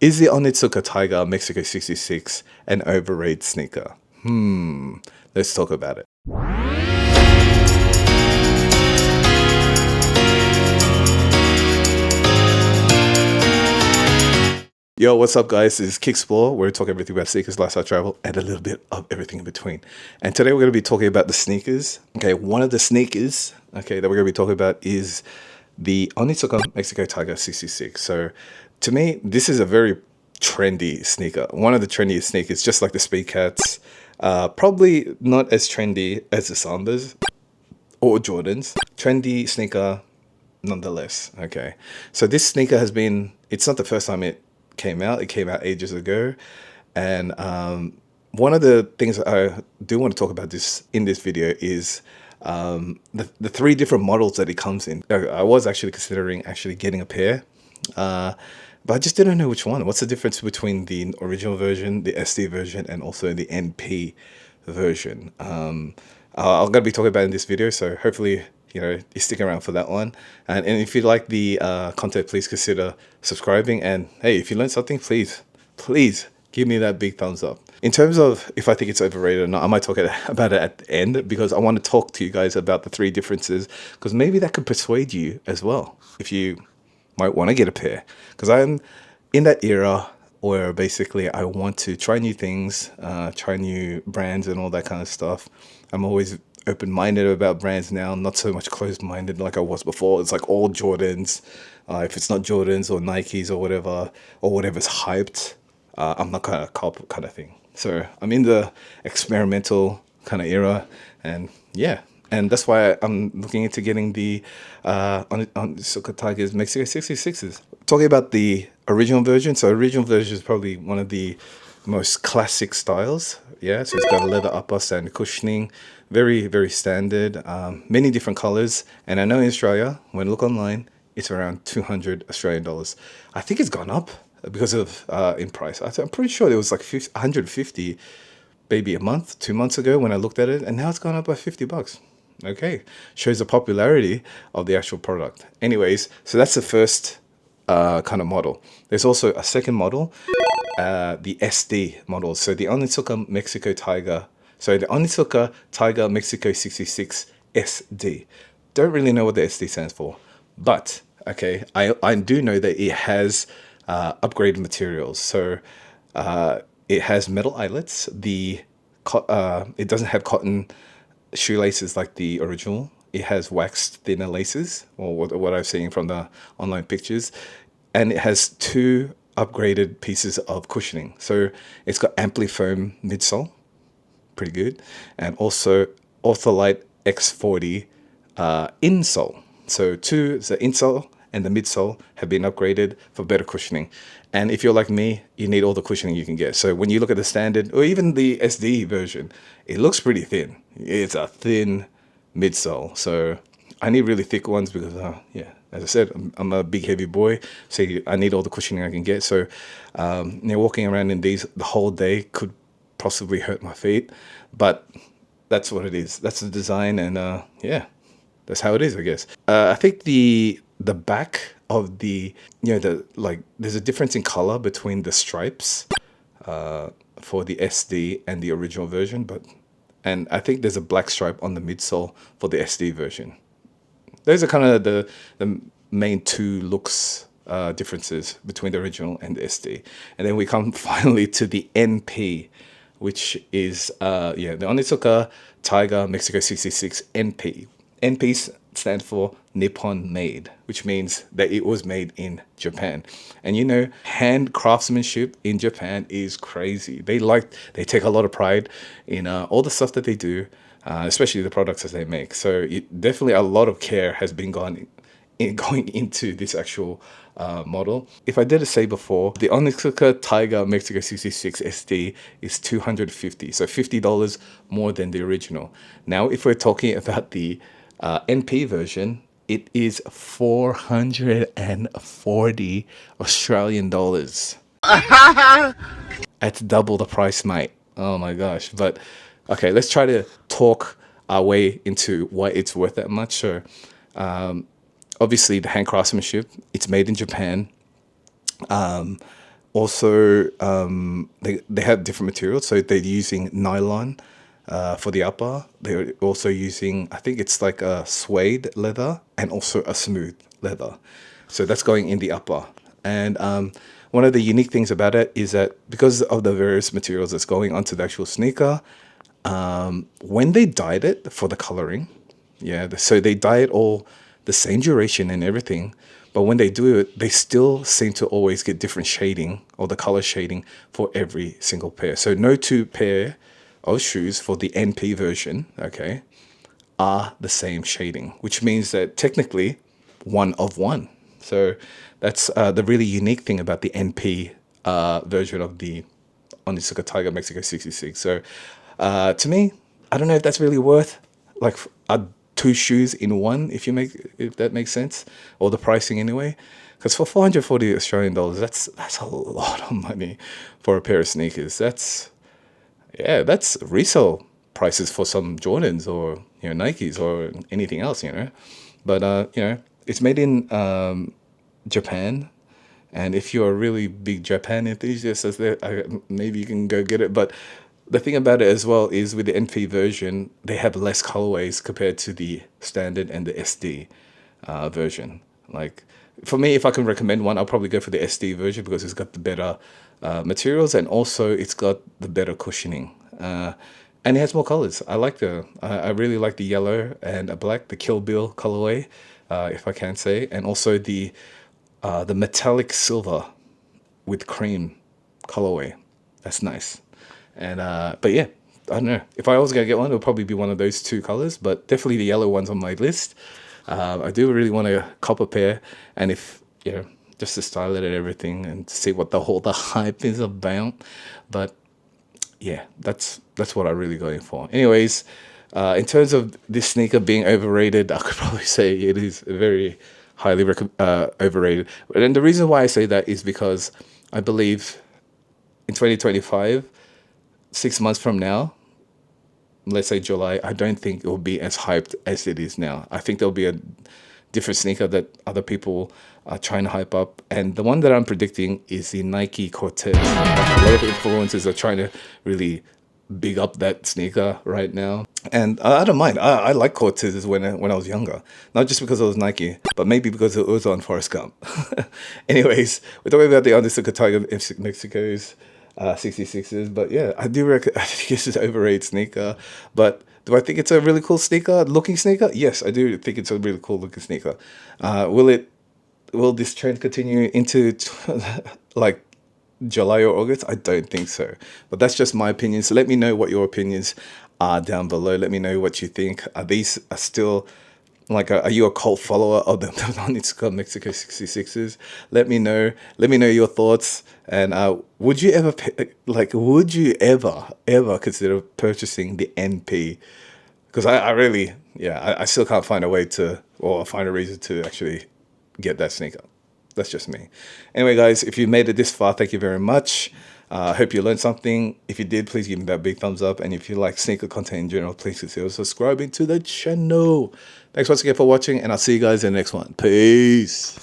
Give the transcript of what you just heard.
Is the Onitsuka Tiger Mexico 66 an overrated sneaker? Let's talk about it. Yo, what's up, guys? This is KIXPLORE, where we talk everything about sneakers, lifestyle, travel, and a little bit of everything in between. And today we're going to be talking about the sneakers. Okay, one of the sneakers, that we're going to be talking about is the Onitsuka Mexico Tiger 66. So, to me, this is a very trendy sneaker. One of the trendiest sneakers, just like the Speed Cats. Probably not as trendy as the Sambas or Jordans. Trendy sneaker, nonetheless. Okay, so this sneaker it's not the first time it came out. It came out ages ago. And one of the things that I do want to talk about in this video is the three different models that it comes in. I was actually considering getting a pair, but I just didn't know which one. What's the difference between the original version, the SD version, and also the NP version? I'm going to be talking about it in this video, so hopefully you stick around for that one. And if you like the content, please consider subscribing. And hey, if you learned something, please give me that big thumbs up. In terms of if I think it's overrated or not, I might talk about it at the end, because I want to talk to you guys about the three differences, because maybe that could persuade you as well if you might want to get a pair. Because I'm in that era where basically I want to try new things, try new brands and all that kind of stuff. I'm always open-minded about brands now, not so much closed-minded like I was before. It's like all Jordans. If it's not Jordans or Nikes or whatever's hyped, I'm not gonna cop kind of thing. So I'm in the experimental kind of era, and yeah, and that's why I'm looking into getting the Onitsuka Tigers Mexico 66s. Talking about the original version, so original version is probably one of the most classic styles. Yeah, so it's got a leather upper, standard cushioning, very, very standard, many different colors. And I know in Australia, when I look online, it's around 200 Australian dollars. I think it's gone up because of in price. I'm pretty sure it was like 150 maybe a month, 2 months ago when I looked at it, and now it's gone up by 50 bucks. Okay, shows the popularity of the actual product. Anyways, so that's the first kind of model. There's also a second model, the SD model. So the Onitsuka Mexico Tiger. So the Onitsuka Tiger Mexico 66 SD. Don't really know what the SD stands for, but okay, I do know that it has upgraded materials. So it has metal eyelets. It doesn't have cotton shoelaces like the original. It has waxed thinner laces, or what I've seen from the online pictures, and it has two upgraded pieces of cushioning. So it's got Amplifoam midsole, pretty good, and also Ortholite X40 insole. So the insole and the midsole have been upgraded for better cushioning. And if you're like me, you need all the cushioning you can get. So when you look at the standard or even the SD version, it looks pretty thin. It's a thin midsole. So I need really thick ones because, as I said, I'm a big heavy boy. So I need all the cushioning I can get. So walking around in these the whole day could possibly hurt my feet. But that's what it is. That's the design. And that's how it is, I guess. I think the back of there's a difference in color between the stripes for the SD and the original version, and I think there's a black stripe on the midsole for the SD version. Those are kind of the main two looks differences between the original and the SD. And then we come finally to the NP, which is the Onitsuka Tiger Mexico 66 NP. NP stands for Nippon Made, which means that it was made in Japan. And hand craftsmanship in Japan is crazy. They take a lot of pride in all the stuff that they do, especially the products that they make. So definitely a lot of care has been going into this actual model. If I did say before, the Onitsuka Tiger Mexico 66 SD is $250, so $50 more than the original. Now, if we're talking about the NP version, it is 440 Australian dollars. That's double the price, mate. Oh my gosh. But okay, let's try to talk our way into why it's worth that much. So obviously the hand craftsmanship, it's made in Japan. Also, they have different materials. So they're using nylon for the upper. They're also using, I think it's like a suede leather and also a smooth leather. So that's going in the upper. And one of the unique things about it is that because of the various materials that's going onto the actual sneaker, when they dyed it for the coloring, yeah, so they dye it all the same duration and everything, but when they do it, they still seem to always get different shading or the color shading for every single pair. So no two pair of shoes for the NP version, okay, are the same shading, which means that technically one of one. So that's the really unique thing about the NP version of the Onitsuka Tiger Mexico 66. So to me, I don't know if that's really worth like two shoes in one, if that makes sense, or the pricing anyway. Because for 440 Australian dollars, that's a lot of money for a pair of sneakers. That's resale prices for some Jordans or Nikes or anything else, But it's made in Japan, and if you're a really big Japan enthusiast, maybe you can go get it. But the thing about it as well is with the NP version, they have less colorways compared to the standard and the SD version. Like for me, if I can recommend one, I'll probably go for the SD version because it's got the better materials and also it's got the better cushioning. And it has more colors. I really like the yellow and a black, the Kill Bill colorway, if I can say, and also the metallic silver with cream colorway. That's nice. And but yeah, I don't know. If I was gonna get one, it would probably be one of those two colors. But definitely the yellow one's on my list. I do really want a copper pair, and if just to style it and everything, and see what the hype is about. But yeah, that's what I'm really going for. Anyways, in terms of this sneaker being overrated, I could probably say it is very highly overrated. And the reason why I say that is because I believe in 2025, 6 months from now, let's say July, I don't think it will be as hyped as it is now. I think there'll be a different sneaker that other people are trying to hype up. And the one that I'm predicting is the Nike Cortez. A lot of influencers are trying to really big up that sneaker right now. And I don't mind. I like Cortezes when I was younger. Not just because it was Nike, but maybe because it was on Forrest Gump. Anyways, we're talking about the Onitsuka Tiger Mexico's 66s. But yeah, I think this is an overrated sneaker. But do I think it's a really cool looking sneaker? Yes, I do think it's a really cool looking sneaker. Will this trend continue into like July or August? I don't think so. But that's just my opinion. So let me know what your opinions are down below. Let me know what you think. Are still like, are you a cult follower of the Onitsuka Mexico 66s? Let me know. Let me know your thoughts. And would you ever consider purchasing the NP? Because I really, I still can't find a reason to actually get that sneaker. That's just me. Anyway, guys, if you made it this far, thank you very much. I hope you learned something. If you did, please give me that big thumbs up. And if you like sneaker content in general, please consider subscribing to the channel. Thanks once again for watching, and I'll see you guys in the next one. Peace.